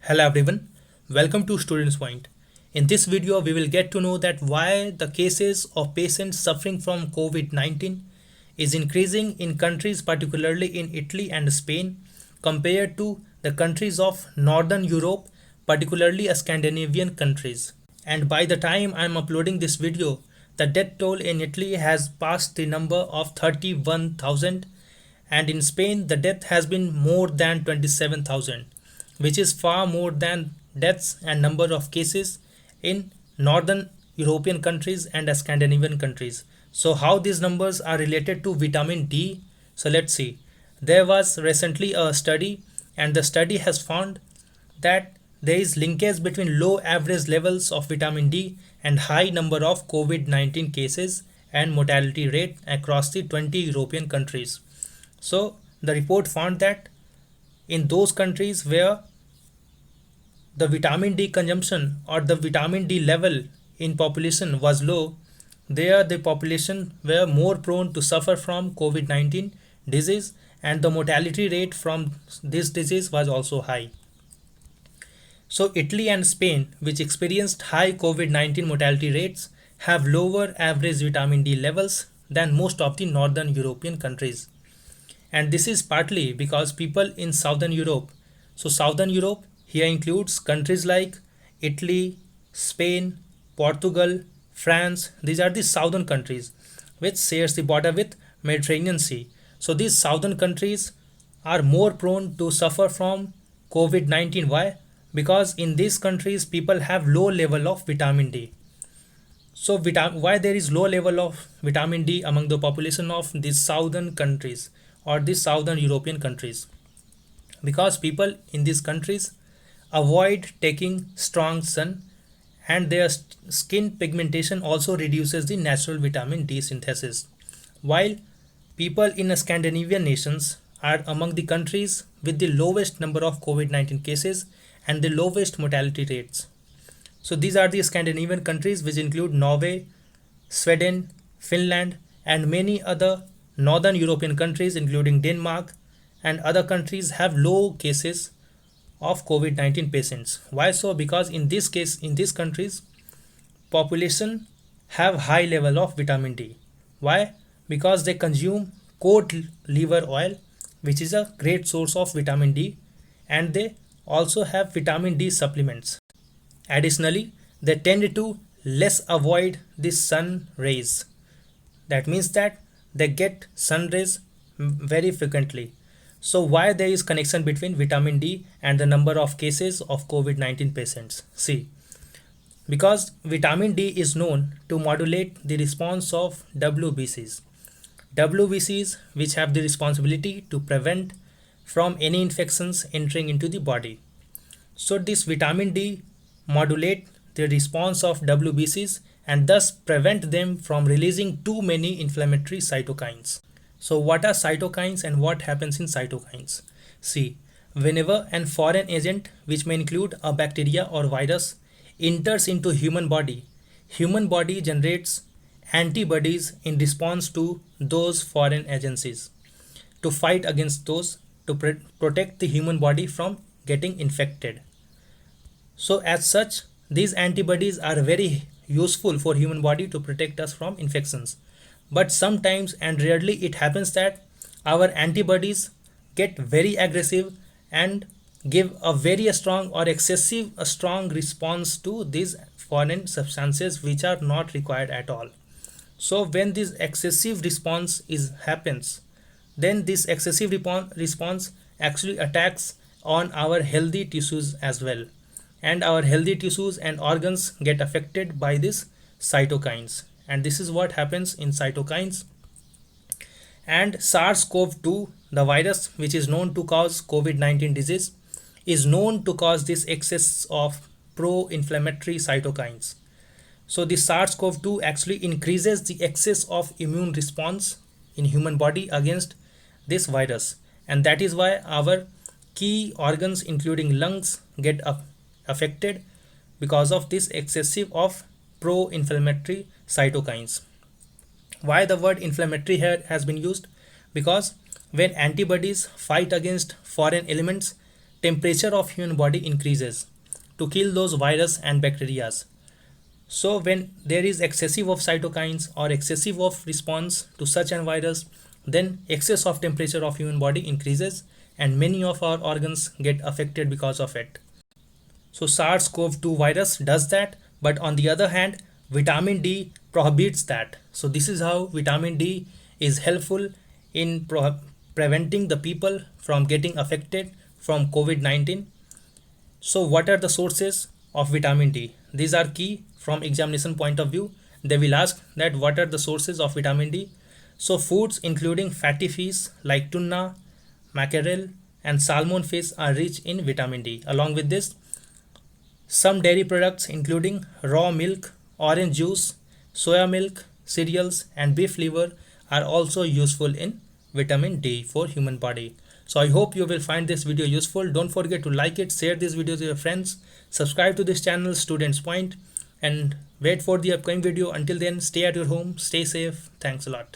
Hello everyone, welcome to Students Point. In this video, we will get to know that why the cases of patients suffering from COVID-19 is increasing in countries, particularly in Italy and Spain, compared to the countries of Northern Europe, particularly Scandinavian countries. And by the time I am uploading this video, the death toll in Italy has passed the number of 31,000, and in Spain the death has been more than 27,000, which is far more than deaths and number of cases in northern European countries and Scandinavian countries. So how these numbers are related to vitamin D? So let's see. There was recently a study, and the study has found that there is linkage between low average levels of vitamin D and high number of COVID-19 cases and mortality rate across the 20 European countries. So the report found that in those countries where the vitamin D consumption or the vitamin D level in population was low, there the population were more prone to suffer from COVID-19 disease, and the mortality rate from this disease was also high. So Italy and Spain, which experienced high COVID-19 mortality rates, have lower average vitamin D levels than most of the northern European countries. And this is partly because people in southern Europe, so southern Europe here includes countries like Italy, Spain, Portugal, France. These are the southern countries which shares the border with Mediterranean Sea. So these southern countries are more prone to suffer from COVID-19. Why? Because in these countries people have low level of vitamin D. So why there is low level of vitamin D among the population of these southern countries or these southern European countries? Because people in these countries avoid taking strong sun, and their skin pigmentation also reduces the natural vitamin D synthesis. While people in Scandinavian nations are among the countries with the lowest number of COVID-19 cases and the lowest mortality rates. So these are the Scandinavian countries, which include Norway, Sweden, Finland, and many other northern European countries including Denmark, and other countries have low cases of COVID-19 patients. Why so? Because in this case, in these countries, population have high level of vitamin D. Why? Because they consume cod liver oil, which is a great source of vitamin D, and they also have vitamin D supplements. Additionally, they tend to less avoid the sun rays. That means that they get sun rays very frequently. So why there is connection between vitamin D and the number of cases of COVID-19 patients? See, because vitamin D is known to modulate the response of WBCs. WBCs, which have the responsibility to prevent from any infections entering into the body. So this vitamin D modulate the response of WBCs and thus prevent them from releasing too many inflammatory cytokines. So what are cytokines and what happens in cytokines? See, whenever an foreign agent, which may include a bacteria or virus, enters into human body generates antibodies in response to those foreign agencies to fight against those, to protect the human body from getting infected. So as such, these antibodies are very useful for human body to protect us from infections. But sometimes and rarely it happens that our antibodies get very aggressive and give a very strong or excessive a strong response to these foreign substances which are not required at all. So when this excessive response happens, then this excessive response actually attacks on our healthy tissues as well, and our healthy tissues and organs get affected by these cytokines, and this is what happens in cytokines. And SARS-CoV-2, the virus which is known to cause COVID-19 disease, is known to cause this excess of pro-inflammatory cytokines. So the SARS-CoV-2 actually increases the excess of immune response in human body against this virus, and that is why our key organs including lungs get affected because of this excessive of pro-inflammatory cytokines. Why the word inflammatory here has been used? Because when antibodies fight against foreign elements, temperature of human body increases to kill those virus and bacteria. So when there is excessive of cytokines or excessive of response to such an virus, then excess of temperature of human body increases and many of our organs get affected because of it. So SARS-CoV-2 virus does that, but on the other hand, vitamin D prohibits that. So this is how vitamin D is helpful in preventing the people from getting affected from COVID-19. So what are the sources of vitamin D? These are key from examination point of view. They will ask that what are the sources of vitamin D. So foods including fatty fish like tuna, mackerel and salmon fish are rich in vitamin D. Along with this, some dairy products including raw milk, orange juice, soya milk, cereals and beef liver are also useful in vitamin D for human body. So I hope you will find this video useful. Don't forget to like it, share this video to your friends, subscribe to this channel Students Point and wait for the upcoming video. Until then, stay at your home, stay safe. Thanks a lot.